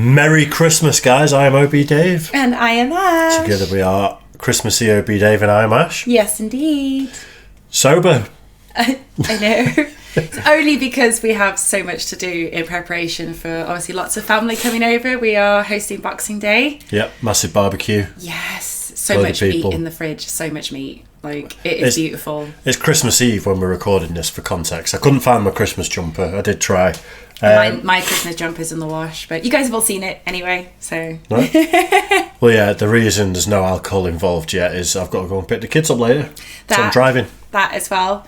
Merry Christmas, guys. I am OB Dave. And I am Ash. Together we are Christmassy OB Dave and I am Ash. Yes, indeed. Sober. I know. It's only because we have so much to do in preparation for, obviously, lots of family coming over. We are hosting Boxing Day. Yep, massive barbecue. Yes. So much meat in the fridge. So much meat. Like, it's beautiful. It's Christmas Eve when we're recording this, for context. I couldn't find my Christmas jumper. I did try. My Christmas jumper's in the wash, but you guys have all seen it anyway, so... No? Well, yeah, the reason there's no alcohol involved yet is I've got to go and pick the kids up later. So I'm driving. That as well.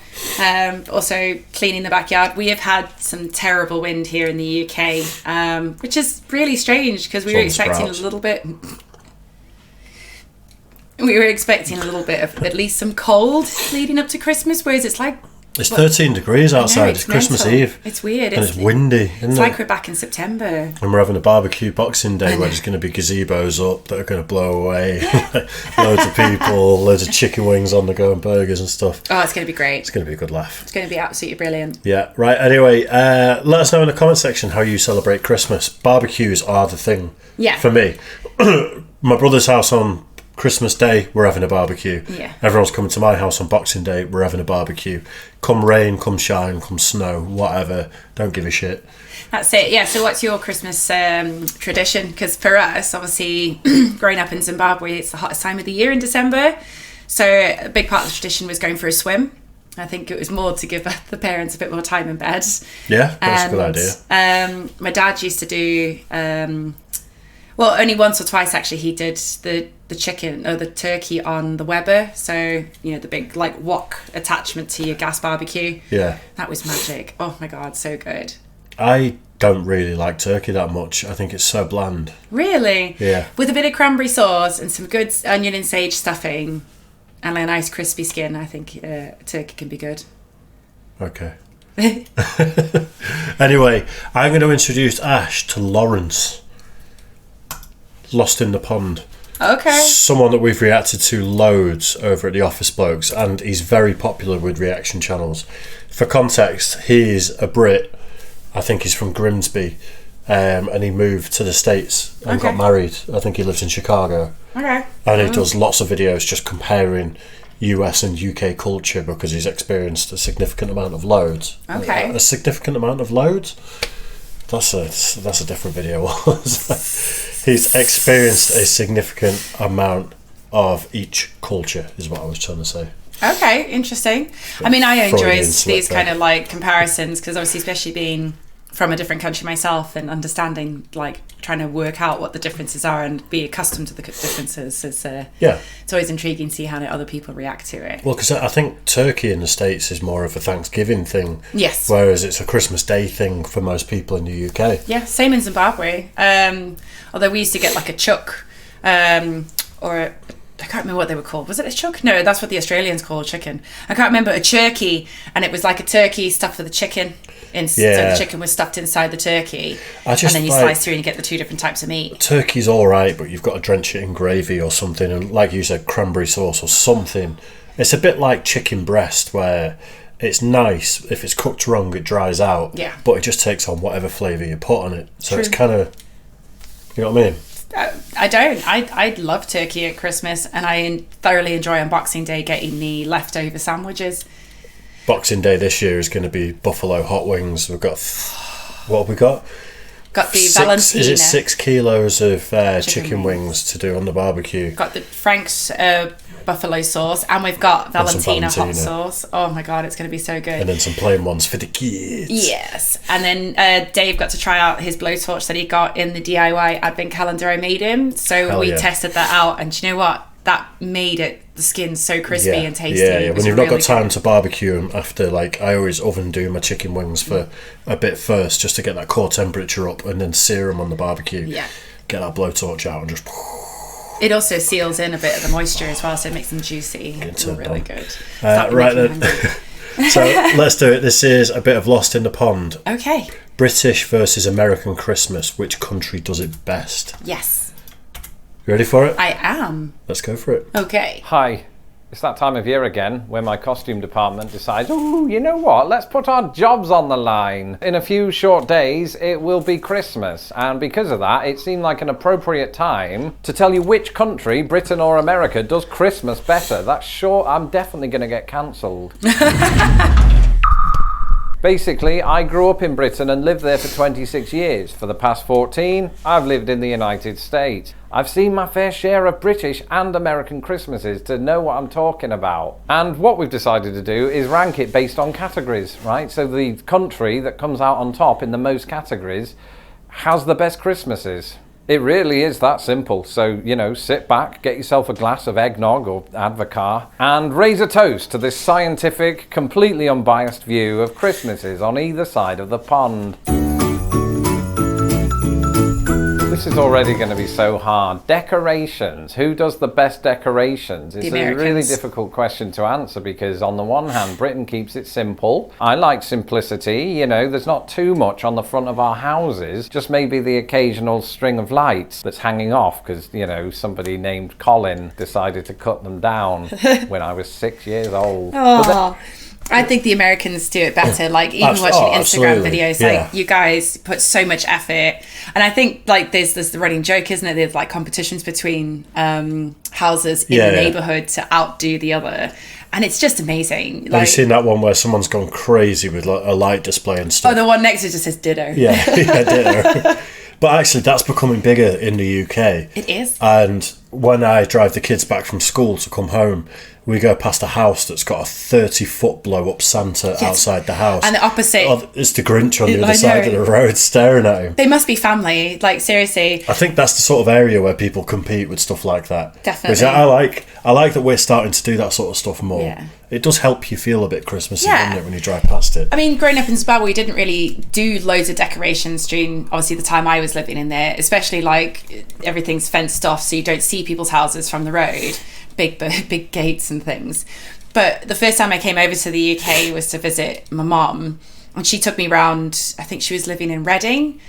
Also, cleaning the backyard. We have had some terrible wind here in the UK, which is really strange because we were expecting a little bit... We were expecting a little bit of at least some cold leading up to Christmas, whereas it's like... It's 13 degrees outside. It's Christmas Eve. It's weird. And it's windy, isn't it? It's like we're back in September. And we're having a barbecue Boxing Day where there's going to be gazebos up that are going to blow away. Loads of people, loads of chicken wings on the go and burgers and stuff. Oh, it's going to be great. It's going to be a good laugh. It's going to be absolutely brilliant. Yeah, right. Anyway, let us know in the comment section how you celebrate Christmas. Barbecues are the thing for me. My brother's house on Christmas Day, we're having a barbecue. Yeah. Everyone's coming to my house on Boxing Day, we're having a barbecue. Come rain, come shine, come snow, whatever, don't give a shit. That's it. Yeah, so what's your Christmas tradition? Because for us, obviously, growing up in Zimbabwe, it's the hottest time of the year in December. So a big part of the tradition was going for a swim. I think it was more to give the parents a bit more time in bed. Yeah, that's a good idea. My dad used to do... well, only once or twice actually he did the chicken or the turkey on the Weber. So, you know, the big like wok attachment to your gas barbecue. Yeah. That was magic. Oh my God, so good. I don't really like turkey that much. I think it's so bland. Really? Yeah. With a bit of cranberry sauce and some good onion and sage stuffing and a nice crispy skin, I think turkey can be good. Okay. Anyway, I'm going to introduce Ash to Lawrence. Lost in the Pond. Okay. Someone that we've reacted to loads over at the Office Blokes, and he's very popular with reaction channels. For context, he's a Brit. I think he's from Grimsby, and he moved to the States and got married. I think he lives in Chicago. Okay. And he does lots of videos just comparing US and UK culture because he's experienced a significant amount of loads. Okay. A significant amount of loads? That's a different video. He's experienced a significant amount of each culture, is what I was trying to say. Okay, interesting. I mean, I enjoy these kind of like comparisons because obviously, especially being from a different country myself and understanding, like trying to work out what the differences are and be accustomed to the differences is it's always intriguing to see how other people react to it. Well, because I think turkey in the States is more of a Thanksgiving thing. Yes. Whereas it's a Christmas Day thing for most people in the UK. Yeah, same in Zimbabwe. Although we used to get like a chuck or I can't remember what they were called. Was it a chuck? No, that's what the Australians call chicken. I can't remember. A turkey, and it was like a turkey stuffed with a chicken. So the chicken was stuffed inside the turkey, and then you slice through and you get the two different types of meat. Turkey's all right, but you've got to drench it in gravy or something, and like you said, cranberry sauce or something. It's a bit like chicken breast, where it's nice. If it's cooked wrong, it dries out. Yeah. But it just takes on whatever flavour you put on it. So True. It's kind of, you know what I mean? I don't. I love turkey at Christmas, and I thoroughly enjoy on Boxing Day getting the leftover sandwiches. Boxing Day this year is going to be buffalo hot wings. We've got what have we got? Got the Valentina. Is it 6 kilos of chicken wings to do on the barbecue? Got the Frank's buffalo sauce, and we've got Valentina hot sauce. Oh my God, it's going to be so good. And then some plain ones for the kids. Yes. And then Dave got to try out his blowtorch that he got in the DIY advent calendar I made him. So we tested that out, and do you know what? That made the skin so crispy and tasty. Yeah. When you've not got time to barbecue them after, like, I always oven do my chicken wings for a bit first just to get that core temperature up and then sear them on the barbecue. Yeah. Get that blowtorch out and just... It also seals in a bit of the moisture as well, so it makes them juicy. It's really good. Right then. So let's do it. This is a bit of Lost in the Pond. Okay. British versus American Christmas. Which country does it best? Yes. You ready for it? I am. Let's go for it. Okay. Hi, It's that time of year again where my costume department decides, oh, you know what, let's put our jobs on the line. In a few short days, it will be Christmas. And because of that, it seemed like an appropriate time to tell you which country, Britain or America, does Christmas better. That's sure, I'm definitely going to get cancelled. Basically, I grew up in Britain and lived there for 26 years. For the past 14, I've lived in the United States. I've seen my fair share of British and American Christmases to know what I'm talking about. And what we've decided to do is rank it based on categories, right? So the country that comes out on top in the most categories has the best Christmases. It really is that simple. So, you know, sit back, get yourself a glass of eggnog or Advocaat, and raise a toast to this scientific, completely unbiased view of Christmases on either side of the pond. This is already going to be so hard. Decorations. Who does the best decorations? It's a really difficult question to answer because on the one hand, Britain keeps it simple. I like simplicity. You know, there's not too much on the front of our houses, just maybe the occasional string of lights that's hanging off because, you know, somebody named Colin decided to cut them down when I was 6 years old. Oh. I think the Americans do it better. Like even watching Instagram videos, like you guys put so much effort, and I think like there's the running joke, isn't it? There's like competitions between houses in the neighborhood to outdo the other, and it's just amazing. Like, have you seen that one where someone's gone crazy with like a light display and stuff? Oh, the one next to it just says ditto. Yeah, ditto. But actually, that's becoming bigger in the UK. It is. And when I drive the kids back from school to come home, we go past a house that's got a 30-foot blow-up Santa outside the house. And the opposite... Oh, it's the Grinch on the other side of the road staring at him. They must be family, like seriously. I think that's the sort of area where people compete with stuff like that. Definitely. Which I like that we're starting to do that sort of stuff more. Yeah. It does help you feel a bit Christmassy, doesn't it, when you drive past it? I mean, growing up in Zimbabwe, we didn't really do loads of decorations during, obviously, the time I was living in there, especially like everything's fenced off so you don't see people's houses from the road, big gates and things. But the first time I came over to the UK was to visit my mum, and she took me round, I think she was living in Reading,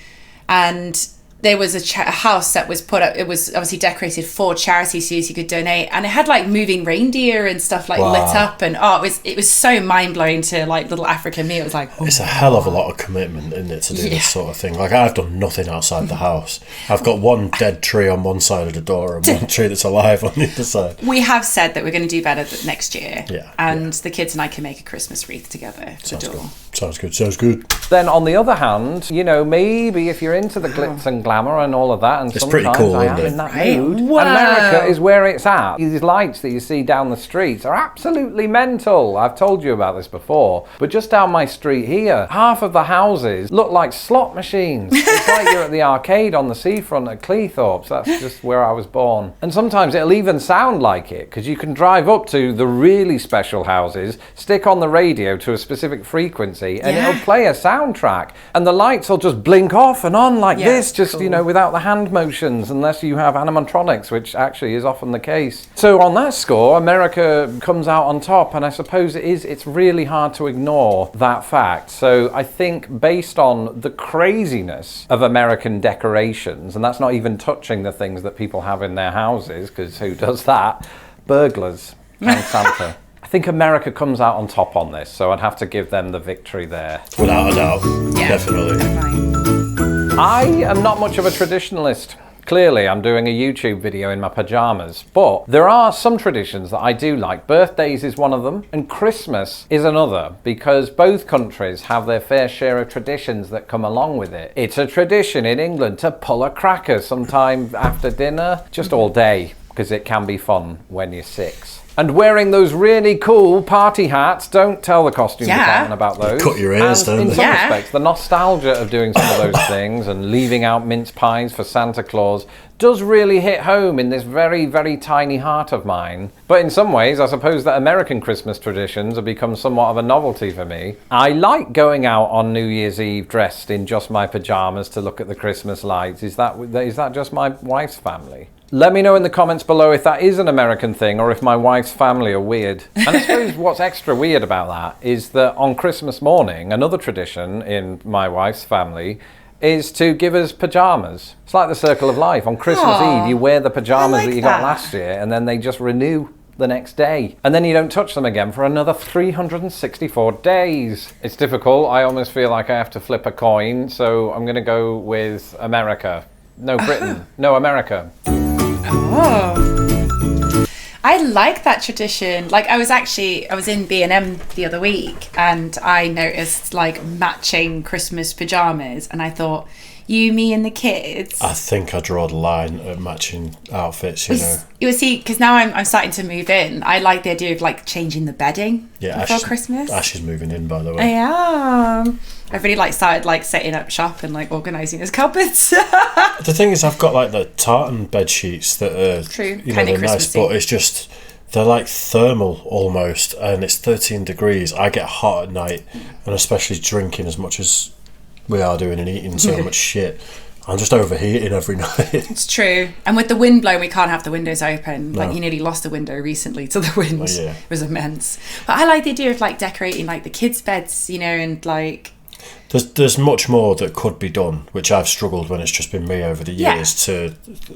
and there was a house that was put up. It was obviously decorated for charity, so you could donate, and it had like moving reindeer and stuff like lit up, and it was so mind blowing to like little African me. It was like it's a hell of a lot of commitment, isn't it, to do this sort of thing? Like I've done nothing outside the house. I've got one dead tree on one side of the door and one tree that's alive on the other side. We have said that we're going to do better next year, and the kids and I can make a Christmas wreath together. Sounds good. Then on the other hand, you know, maybe if you're into the glitz and glamour and all of that, and it's sometimes pretty cool, I am in that mood. America is where it's at. These lights that you see down the streets are absolutely mental. I've told you about this before, but just down my street here, half of the houses look like slot machines. It's like you're at the arcade on the seafront at Cleethorpes. That's just where I was born. And sometimes it'll even sound like it, because you can drive up to the really special houses, stick on the radio to a specific frequency, and it'll play a soundtrack, and the lights will just blink off and on like this, just you know, without the hand motions, unless you have animatronics, which actually is often the case. So on that score, America comes out on top, and I suppose it's really hard to ignore that fact. So I think based on the craziness of American decorations, and that's not even touching the things that people have in their houses, because who does that? Burglars and Santa. I think America comes out on top on this, so I'd have to give them the victory there. Without a doubt, definitely. I am not much of a traditionalist. Clearly, I'm doing a YouTube video in my pajamas, but there are some traditions that I do like. Birthdays is one of them, and Christmas is another, because both countries have their fair share of traditions that come along with it. It's a tradition in England to pull a cracker sometime after dinner, just all day, because it can be fun when you're 6. And wearing those really cool party hats, don't tell the costume department about those. Cut your ears, don't they? In some respects, the nostalgia of doing some of those things and leaving out mince pies for Santa Claus does really hit home in this very, very tiny heart of mine. But in some ways, I suppose that American Christmas traditions have become somewhat of a novelty for me. I like going out on New Year's Eve dressed in just my pajamas to look at the Christmas lights. Is that just my wife's family? Let me know in the comments below if that is an American thing or if my wife's family are weird. And I suppose what's extra weird about that is that on Christmas morning, another tradition in my wife's family is to give us pajamas. It's like the circle of life. On Christmas Eve, you wear the pajamas that you got last year, and then they just renew the next day. And then you don't touch them again for another 364 days. It's difficult. I almost feel like I have to flip a coin, so I'm going to go with America. No, Britain. No, America. Oh. I like that tradition. Like I was in B&M the other week and I noticed like matching Christmas pajamas and I thought, you, me and the kids. I think I draw the line at matching outfits, you know. You see, because now I'm starting to move in. I like the idea of like changing the bedding before Christmas. Ash is moving in, by the way. I am. I've really like started like setting up shop and like organising his cupboards. The thing is, I've got like the tartan bed sheets that are true, you know, they're nice, but it's just they're like thermal almost, and it's 13 degrees. I get hot at night, and especially drinking as much as we are doing and eating so much shit. I'm just overheating every night. It's true. And with the wind blowing, we can't have the windows open. No. Like, you nearly lost a window recently to the wind. Oh, yeah. It was immense. But I like the idea of, like, decorating, like, the kids' beds, you know, and, like... There's much more that could be done, which I've struggled when it's just been me over the years to,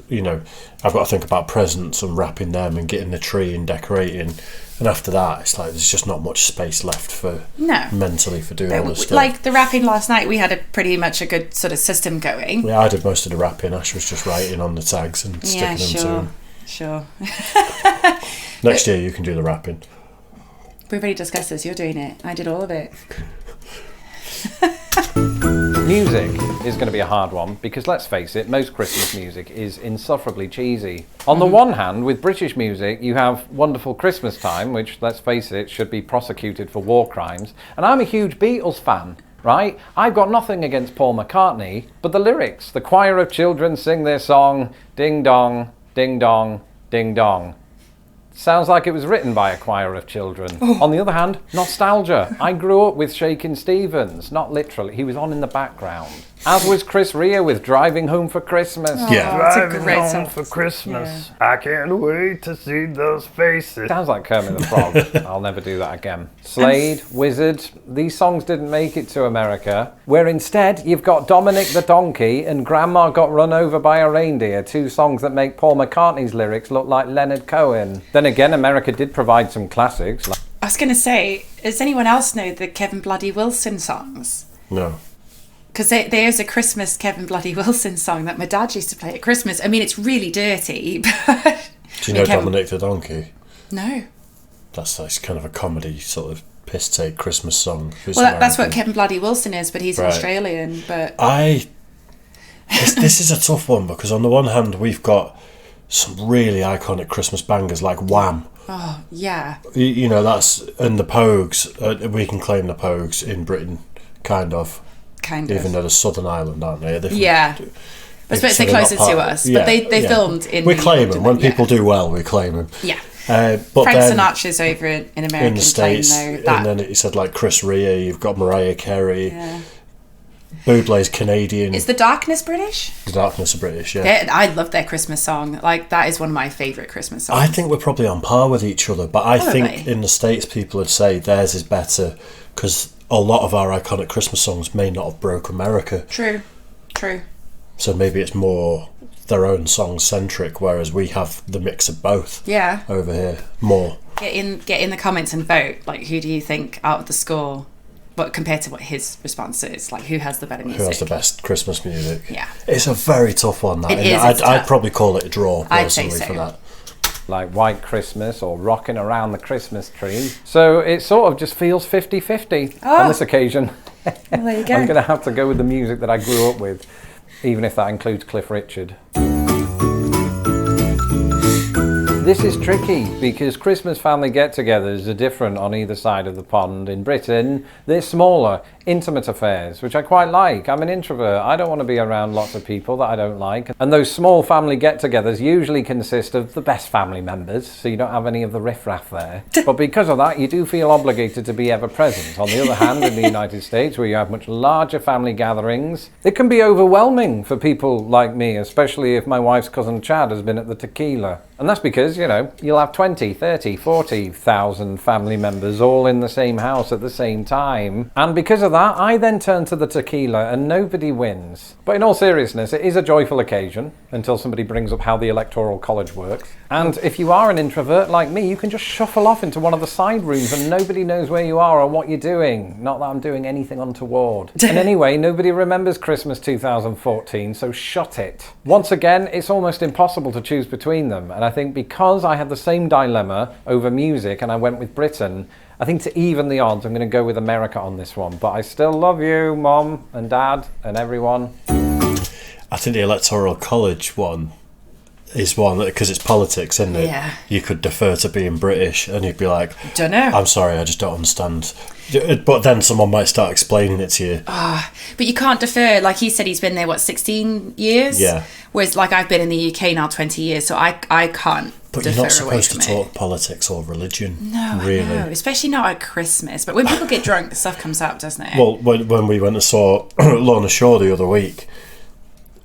you know, I've got to think about presents and wrapping them and getting the tree and decorating. And after that, it's like there's just not much space left for mentally for doing all this stuff. Like the wrapping last night, we had a pretty much a good sort of system going. Yeah, I did most of the wrapping. Ash was just writing on the tags and sticking them to him. Sure. Next year you can do the wrapping. We've already discussed this. You're doing it. I did all of it. Music is going to be a hard one because, let's face it, most Christmas music is insufferably cheesy. On the one hand, with British music, you have Wonderful Christmas Time, which, let's face it, should be prosecuted for war crimes. And I'm a huge Beatles fan, right? I've got nothing against Paul McCartney, but the lyrics, the choir of children sing their song, ding dong, ding dong, ding dong. Sounds like it was written by a choir of children. On the other hand, nostalgia. I grew up with Shakin' Stevens, not literally. He was on in the background. As was Chris Rea with Driving Home for Christmas. Yeah. Driving Home for Christmas. Yeah. I can't wait to see those faces. Sounds like Kermit the Frog. I'll never do that again. Slade, Wizard. These songs didn't make it to America, where instead you've got Dominic the Donkey and Grandma Got Run Over by a Reindeer, two songs that make Paul McCartney's lyrics look like Leonard Cohen. Then again, America did provide some classics. I was going to say, does anyone else know the Kevin Bloody Wilson songs? No. Because there's a Christmas Kevin Bloody Wilson song that my dad used to play at Christmas. I mean, it's really dirty. But do you know Dominic the Donkey? No. That's kind of a comedy sort of piss take Christmas song. Well, that's what Kevin Bloody Wilson is, but he's Australian. But this is a tough one because on the one hand we've got some really iconic Christmas bangers like Wham. Oh yeah. You know and the Pogues. We can claim the Pogues in Britain, kind of. Even though they're Southern Ireland, aren't they? Yeah. I suppose they're closer to us, but they filmed in. We claim them when people do well. We claim them. Yeah. But Frank Sinatra's over in America in the States, and then it said like Chris Rea. You've got Mariah Carey. Yeah. Bublé's Canadian. Is The Darkness British? The Darkness are British, yeah. I love their Christmas song. Like, that is one of my favourite Christmas songs. I think we're probably on par with each other, but I think in the States people would say theirs is better because a lot of our iconic Christmas songs may not have broke America. True. So maybe it's more their own song centric, whereas we have the mix of both. Yeah. Over here, more. Get in the comments and vote. Like, who do you think out of the score? But compared to what his response is, like, who has the better music? Who has the best Christmas music? Yeah. It's a very tough one, that. I'd probably call it a draw, personally, for that. Like White Christmas or Rocking Around the Christmas Tree. So it sort of just feels 50-50 on this occasion. Well, there you go. I'm going to have to go with the music that I grew up with, even if that includes Cliff Richard. This is tricky because Christmas family get-togethers are different on either side of the pond. In Britain, they're smaller, intimate affairs, which I quite like. I'm an introvert. I don't want to be around lots of people that I don't like. And those small family get-togethers usually consist of the best family members, so you don't have any of the riff-raff there. But because of that, you do feel obligated to be ever-present. On the other hand, in the United States, where you have much larger family gatherings, it can be overwhelming for people like me, especially if my wife's cousin Chad has been at the tequila. And that's because, you know, you'll have 20, 30, 40,000 family members all in the same house at the same time. And because of that, I then turn to the tequila and nobody wins. But in all seriousness, it is a joyful occasion until somebody brings up how the Electoral College works. And if you are an introvert like me, you can just shuffle off into one of the side rooms and nobody knows where you are or what you're doing. Not that I'm doing anything untoward. And anyway, nobody remembers Christmas 2014, so shut it. Once again, it's almost impossible to choose between them. And I think because I had the same dilemma over music and I went with Britain, I think to even the odds, I'm going to go with America on this one. But I still love you, Mom and Dad and everyone. I think the Electoral College one is one that, because it's politics, isn't it? Yeah. You could defer to being British and you'd be like, Don't know. I'm sorry, I just don't understand. But then someone might start explaining it to you. But you can't defer. Like he said, he's been there, 16 years? Yeah. Whereas, like, I've been in the UK now 20 years, so I can't But defer you're not supposed to away from talk politics or religion. No, really. I know. Especially not at Christmas. But when people get drunk, the stuff comes out, doesn't it? Well, when we went and saw Lorna Shaw the other week,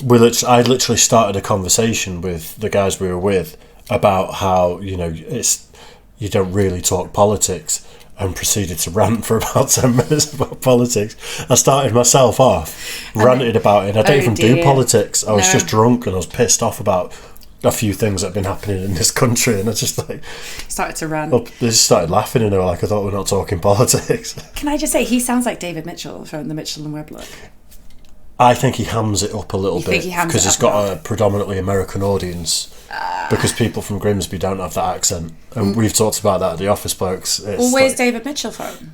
I literally started a conversation with the guys we were with about how, you know, you don't really talk politics, and proceeded to rant for about 10 minutes about politics. I started myself off, ranted about it, and I don't even do politics. I was just drunk and I was pissed off about a few things that have been happening in this country, and I just started to rant. Well, they just started laughing, and they were like, I thought we're not talking politics. Can I just say, he sounds like David Mitchell from the Mitchell and Webb look. I think he hams it up a little bit because he's got a predominantly American audience. Because people from Grimsby don't have that accent, and we've talked about that at the Office Blokes. Well, where's David Mitchell from?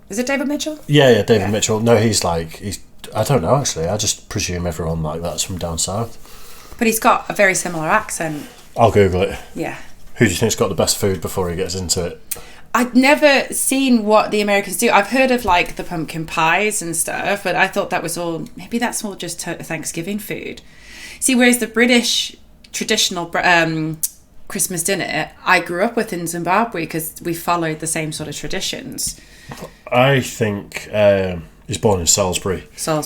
Is it David Mitchell? Yeah, David Mitchell. No, he's I don't know actually. I just presume everyone like that's from down south. But he's got a very similar accent. I'll Google it. Yeah. Who do you think's got the best food before he gets into it? I've never seen what the Americans do. I've heard of like the pumpkin pies and stuff, but I thought that was all. Maybe that's all just Thanksgiving food. See, whereas the British traditional Christmas dinner, I grew up with in Zimbabwe because we followed the same sort of traditions. I think he's born in Salisbury. So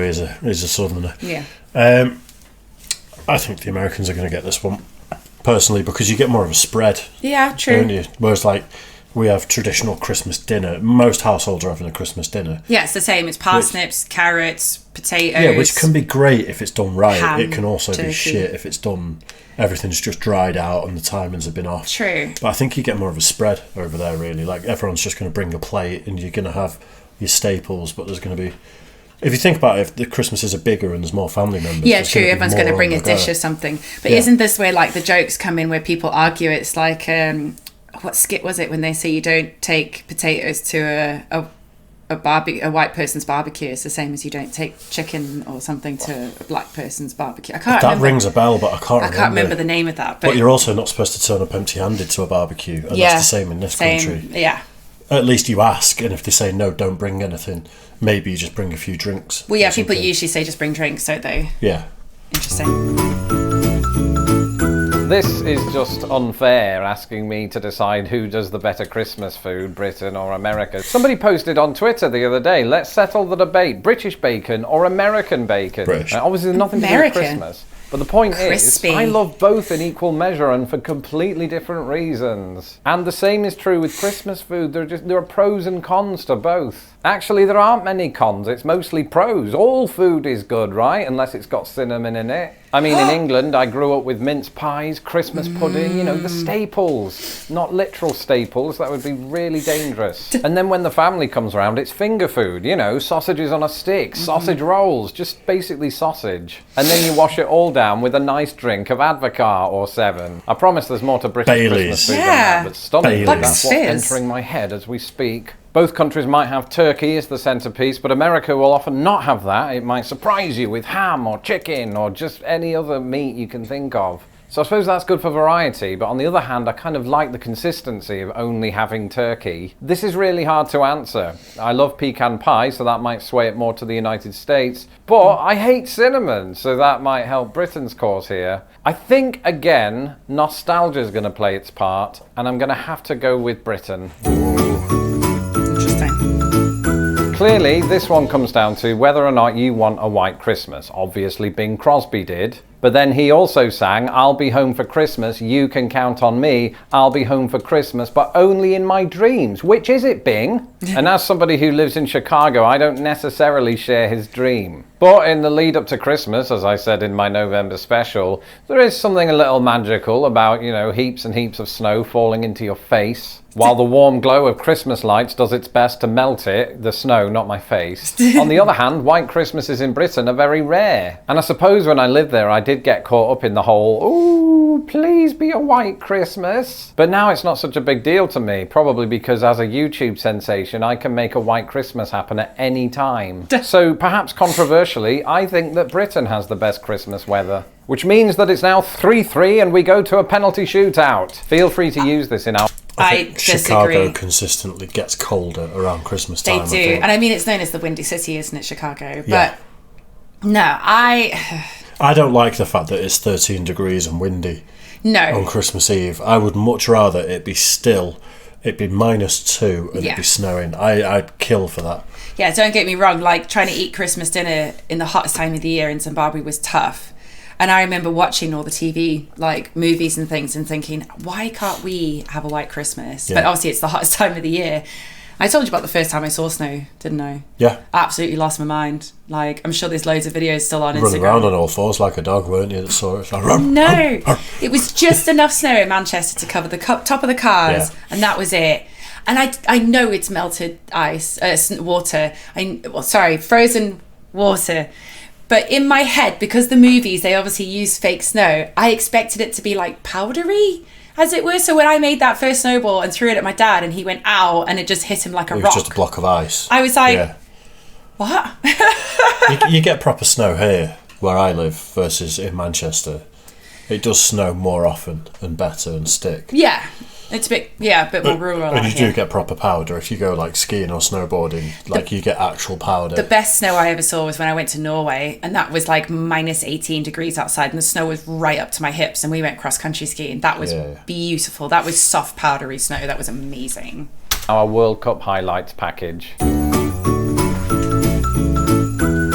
he's a southerner. Yeah. I think the Americans are going to get this one, personally, because you get more of a spread. Yeah, true. Don't you? Whereas like we have traditional Christmas dinner. Most households are having a Christmas dinner. Yeah, it's the same. It's parsnips, carrots, potatoes. Yeah, which can be great if it's done right. Ham, it can also turkey. be shit if it's done. Everything's just dried out and the timings have been off. True. But I think you get more of a spread over there, really. Like everyone's just going to bring a plate and you're going to have your staples, but there's going to be. If you think about it, if the Christmases are bigger and there's more family members. Yeah, true. Everyone's going to bring a dish or something. But isn't this where like the jokes come in where people argue? It's like what skit was it when they say you don't take potatoes to a white person's barbecue? It's the same as you don't take chicken or something to a black person's barbecue. I can't remember. That rings a bell, but I can't remember the name of that. But you're also not supposed to turn up empty-handed to a barbecue, and that's the same in this country. Yeah. At least you ask, and if they say no, don't bring anything, maybe you just bring a few drinks. Well, yeah, people usually say just bring drinks, don't they? Yeah. Interesting. This is just unfair, asking me to decide who does the better Christmas food, Britain or America. Somebody posted on Twitter the other day, let's settle the debate, British bacon or American bacon. British. Obviously there's nothing to do with Christmas. But the point Crispy. is, I love both in equal measure and for completely different reasons. And the same is true with Christmas food. There are pros and cons to both. Actually, there aren't many cons. It's mostly pros. All food is good, right? Unless it's got cinnamon in it. I mean, in England, I grew up with mince pies, Christmas pudding, you know, the staples. Not literal staples. That would be really dangerous. And then when the family comes around, it's finger food, you know, sausages on a stick, sausage rolls, just basically sausage. And then you wash it all down with a nice drink of Advocaat or 7. I promise there's more to British Christmas food than that, but stunningly, that's what's entering my head as we speak. Both countries might have turkey as the centrepiece, but America will often not have that. It might surprise you with ham or chicken or just any other meat you can think of. So I suppose that's good for variety, but on the other hand, I kind of like the consistency of only having turkey. This is really hard to answer. I love pecan pie, so that might sway it more to the United States, but I hate cinnamon, so that might help Britain's cause here. I think, again, nostalgia is going to play its part, and I'm going to have to go with Britain. clearly, this one comes down to whether or not you want a white Christmas. Obviously, Bing Crosby did. But then he also sang, I'll be home for Christmas, you can count on me, I'll be home for Christmas, but only in my dreams. Which is it, Bing? And as somebody who lives in Chicago, I don't necessarily share his dream. But in the lead up to Christmas, as I said in my November special, there is something a little magical about, heaps and heaps of snow falling into your face. While the warm glow of Christmas lights does its best to melt it, the snow, not my face. On the other hand, white Christmases in Britain are very rare. And I suppose when I lived there, I did get caught up in the whole, ooh, please be a white Christmas. But now it's not such a big deal to me, probably because as a YouTube sensation, I can make a white Christmas happen at any time. So perhaps controversially, I think that Britain has the best Christmas weather. Which means that it's now 3-3 and we go to a penalty shootout. Feel free to use this in our... I think Chicago consistently gets colder around Christmas time. They do. And I mean, it's known as the Windy City, isn't it, Chicago? But no, I don't like the fact that it's 13 degrees and windy on Christmas Eve. I would much rather it be still, it'd be -2 and it'd be snowing. I'd kill for that. Yeah, don't get me wrong. Like, trying to eat Christmas dinner in the hottest time of the year in Zimbabwe was tough. And I remember watching all the TV, like, movies and things and thinking, why can't we have a white Christmas? Yeah. But obviously it's the hottest time of the year. I told you about the first time I saw snow, didn't I? Yeah. I absolutely lost my mind. Like, I'm sure there's loads of videos still on Instagram. Running around on all fours like a dog, weren't you, that saw it? Like, no. It was just enough snow in Manchester to cover the top of the cars, and that was it. And I know it's melted ice, water. Frozen water. But in my head, because the movies, they obviously use fake snow, I expected it to be like powdery, as it were. So when I made that first snowball and threw it at my dad and he went, ow, and it just hit him like a rock. It was just a block of ice. I was like, what? you get proper snow here, where I live, versus in Manchester. It does snow more often and better and stick. Yeah. It's a bit more rural. And you do get proper powder if you go like skiing or snowboarding. Like you get actual powder. The best snow I ever saw was when I went to Norway, and that was like -18 degrees outside, and the snow was right up to my hips, and we went cross country skiing. That was beautiful. That was soft, powdery snow. That was amazing. Our World Cup highlights package.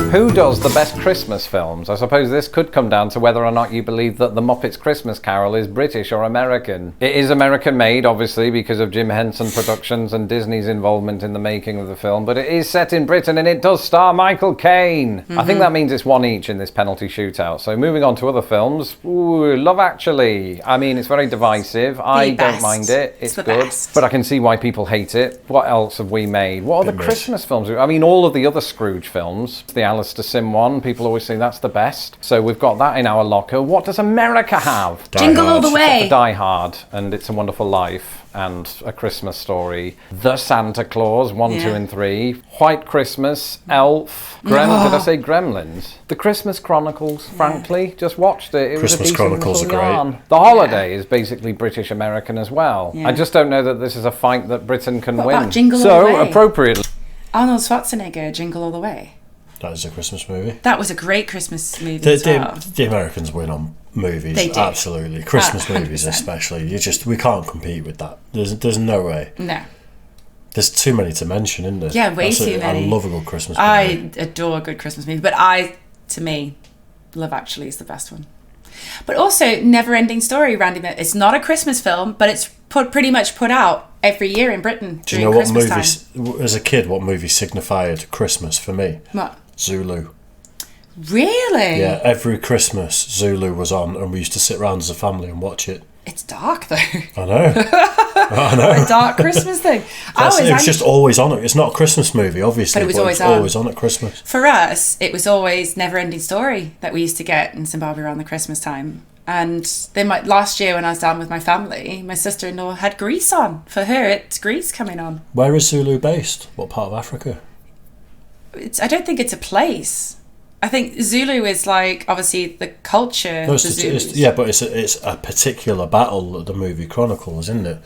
Who does the best Christmas films? I suppose this could come down to whether or not you believe that The Muppets Christmas Carol is British or American. It is American made, obviously, because of Jim Henson Productions and Disney's involvement in the making of the film, but it is set in Britain and it does star Michael Caine. I think that means it's one each in this penalty shootout. So moving on to other films, Love Actually. I mean, it's very divisive. I don't mind it. It's good. Best. But I can see why people hate it. What else have we made? What are the Christmas films? I mean, all of the other Scrooge films, the Alistair Sim one, people always say that's the best. So we've got that in our locker. What does America have? Jingle All the Way. Die Hard and It's a Wonderful Life and A Christmas Story. The Santa Claus, 1, 2 and 3. White Christmas, Elf. Did I say Gremlins? The Christmas Chronicles, frankly. Just watched it. It Christmas was a Chronicles are yarn. great. The Holiday is basically British American as well. I just don't know that this is a fight that Britain can win. About Jingle All the Way? So appropriately. Arnold Schwarzenegger, Jingle All the Way. That is a Christmas movie. That was a great Christmas movie as well. The Americans win on movies. They do. Absolutely. Christmas movies especially. We can't compete with that. There's no way. No. There's too many to mention, isn't there? Yeah, way too many. I love a good Christmas movie. I adore a good Christmas movie, but to me, Love Actually is the best one. But also, Never Ending Story, Randy. It's not a Christmas film, but it's pretty much put out every year in Britain. Do you know what movies, as a kid, what movie signified Christmas for me? What? Zulu. Really? Yeah, every Christmas Zulu was on and we used to sit around as a family and watch it. It's dark though. I know. I know. A dark Christmas thing. It was just always on. It's not a Christmas movie, obviously, but it was always on at Christmas. For us, it was always Never Ending Story that we used to get in Zimbabwe around the Christmas time. And then last year when I was down with my family, my sister-in-law had Grease on. For her, it's Grease coming on. Where is Zulu based? What part of Africa? I don't think it's a place. I think Zulu is like obviously the culture. No, but it's a particular battle that the movie chronicles, isn't it?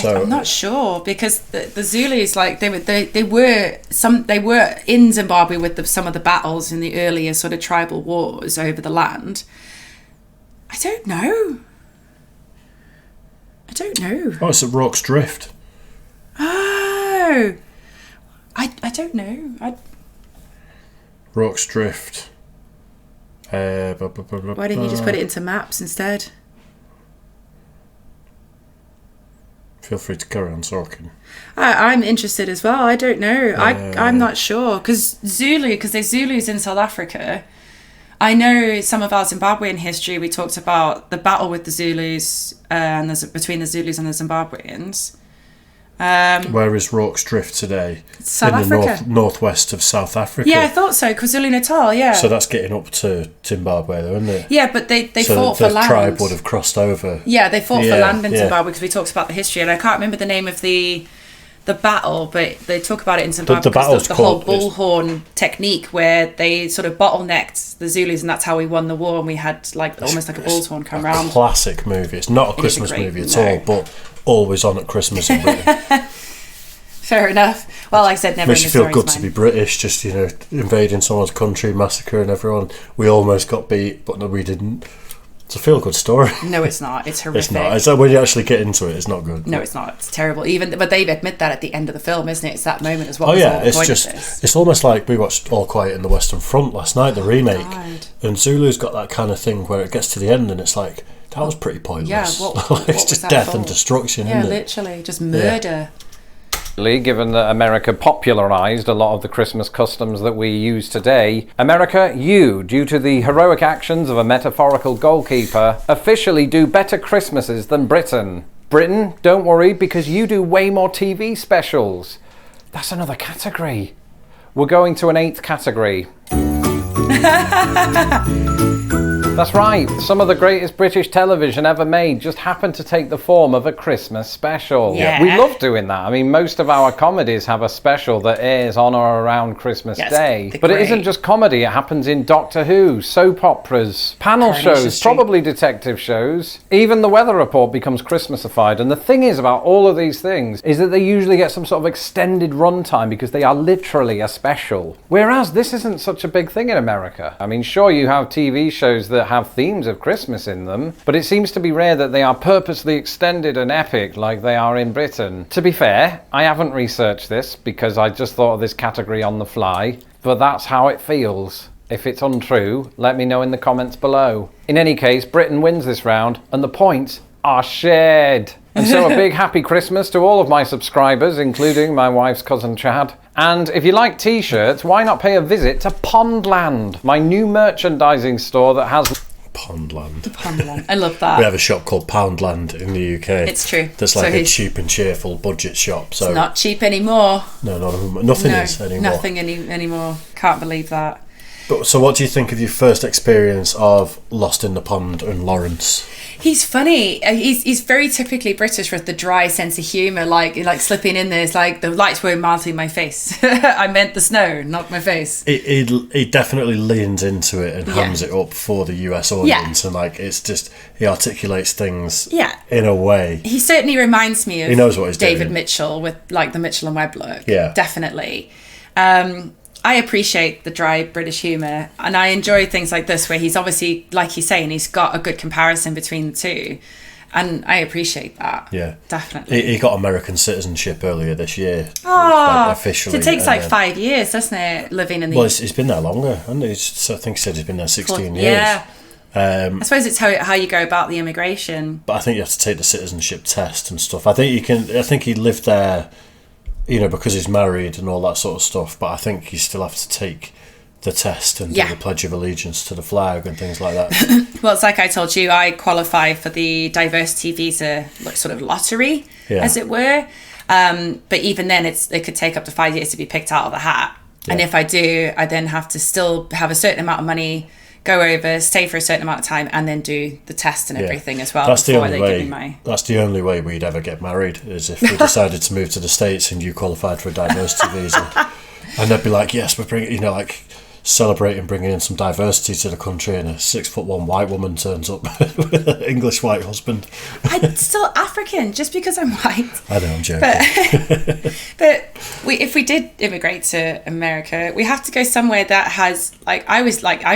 I'm not sure because the Zulus they were in Zimbabwe with some of the battles in the earlier sort of tribal wars over the land. I don't know. Oh, it's at Rorke's Drift. Oh. I don't know. Rorke's Drift. Why didn't you just put it into maps instead? Feel free to carry on talking. I'm interested as well. I don't know. I'm not sure. Because there's Zulus in South Africa. I know some of our Zimbabwean history, we talked about the battle with the Zulus between the Zulus and the Zimbabweans. Where is Rorke's Drift today? South in Africa. the northwest of South Africa. Yeah, I thought so. KwaZulu-Natal, yeah. So that's getting up to Zimbabwe, though, isn't it? Yeah, but they so fought for land. The tribe would have crossed over. Yeah, they fought for land in Zimbabwe because we talked about the history, and I can't remember the name of the battle, but they talk about it in Zimbabwe. The whole bullhorn technique where they sort of bottlenecked the Zulus, and that's how we won the war, and we had almost like a bullhorn come around. Classic movie. It's not a Christmas movie at all, but always on at Christmas in Britain. Fair enough. Well, like I said, never. Makes you feel good to be British, just invading someone's country, massacring everyone. We almost got beat, but no, we didn't. It's a feel-good story. No, it's not. It's horrific. It's not. It's like when you actually get into it, it's not good. No, it's not. It's terrible. But they admit that at the end of the film, isn't it? It's that moment as well. Oh yeah, it's almost like we watched All Quiet in the Western Front last night, the remake, and Zulu's got that kind of thing where it gets to the end and it's like that was pretty pointless. Yeah, it's just death and destruction. Yeah, isn't it? literally, just murder. Yeah. Given that America popularised a lot of the Christmas customs that we use today, America, due to the heroic actions of a metaphorical goalkeeper, officially do better Christmases than Britain. Britain, don't worry, because you do way more TV specials. That's another category. We're going to an 8th category. That's right, some of the greatest British television ever made just happened to take the form of a Christmas special. Yeah. We love doing that. I mean, most of our comedies have a special that airs on or around Christmas Day. But it isn't just comedy, it happens in Doctor Who, soap operas, panel shows, probably detective shows. Even the Weather Report becomes Christmasified. And the thing is about all of these things is that they usually get some sort of extended runtime because they are literally a special. Whereas this isn't such a big thing in America. I mean, sure, you have TV shows that have themes of Christmas in them, but it seems to be rare that they are purposely extended and epic like they are in Britain. To be fair, I haven't researched this because I just thought of this category on the fly, but that's how it feels. If it's untrue, let me know in the comments below. In any case, Britain wins this round and the points are shared. And so a big happy Christmas to all of my subscribers, including my wife's cousin Chad. And if you like t-shirts, why not pay a visit to Pondland, my new merchandising store that has... Pondland. I love that. We have a shop called Poundland in the UK. It's true. That's like a cheap and cheerful budget shop. So it's not cheap anymore. No, nothing is anymore. Nothing anymore. Can't believe that. But so what do you think of your first experience of Lost in the Pond and Lawrence? He's funny. He's very typically British with the dry sense of humour, like slipping in there. It's like the lights were melting my face. I meant the snow, not my face. He definitely leans into it and hams it up for the US audience, and it's just he articulates things in a way. He certainly reminds me of he knows what he's David doing. Mitchell with like the Mitchell and Webb look. Yeah, definitely. I appreciate the dry British humour, and I enjoy things like this where he's obviously, like he's saying, he's got a good comparison between the two, and I appreciate that. Yeah, definitely. He got American citizenship earlier this year. Officially. It takes 5 years, doesn't it, living in the... Well, he's been there longer, hasn't he? I think he said he's been there 16 years. Yeah. I suppose it's how you go about the immigration. But I think you have to take the citizenship test and stuff. I think he lived there... because he's married and all that sort of stuff, but I think you still have to take the test and do the Pledge of Allegiance to the flag and things like that. Well, it's like I told you, I qualify for the diversity visa sort of lottery, as it were. But even then, it could take up to 5 years to be picked out of the hat. Yeah. And if I do, I then have to still have a certain amount of money, go over, stay for a certain amount of time, and then do the test and everything as well. That's the only way we'd ever get married, is if we decided to move to the States and you qualified for a diversity visa. And they'd be like, yes, we're bringing, celebrating bringing in some diversity to the country, and a 6'1" white woman turns up with an English white husband. I'm still African, just because I'm white. I know, I'm joking. But if we did immigrate to America, we have to go somewhere that has, I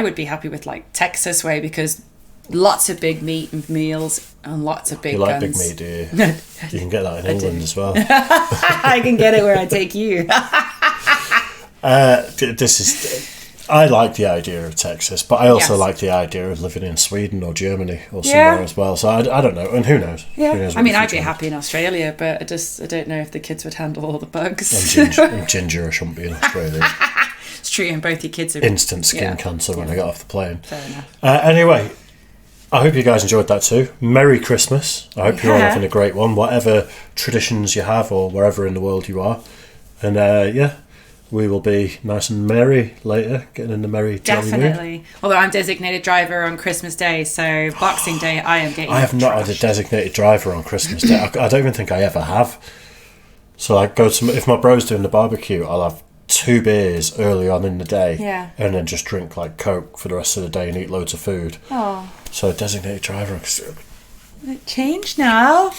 would be happy with Texas way, because lots of big meat and meals and lots of big guns. You like big meat, do you? You can get that in England as well. I can get it where I take you. This is. I like the idea of Texas, but I also Yes. like the idea of living in Sweden or Germany or somewhere as well. So I don't know, and who knows? Yeah. Who knows I what mean, the I'd be future happy in Australia, but I don't know if the kids would handle all the bugs. holds. And ginger, I shouldn't be in Australia. It's true, and both your kids are Instant skin cancer when I got off the plane. Fair enough. Anyway, I hope you guys enjoyed that too. Merry Christmas. I hope you're all having a great one, whatever traditions you have or wherever in the world you are. And we will be nice and merry later, getting in the merry jolly mood. Definitely. Although I'm designated driver on Christmas Day, so Boxing Day I am getting I have not had a designated driver on Christmas Day. I don't even think I ever have. So I go to, if my bro's doing the barbecue, I'll have 2 beers early on in the day, and then just drink like Coke for the rest of the day and eat loads of food. Oh. So designated driver. It changed now.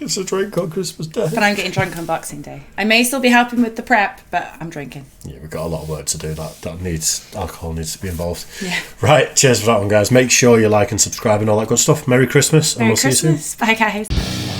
It's a drink on Christmas Day. But I'm getting drunk on Boxing Day. I may still be helping with the prep, but I'm drinking. Yeah, we've got a lot of work to do. That needs alcohol needs to be involved. Yeah. Right, cheers for that one, guys. Make sure you like and subscribe and all that good stuff. Merry Christmas, and Merry we'll see you soon. Christmas. Bye, guys.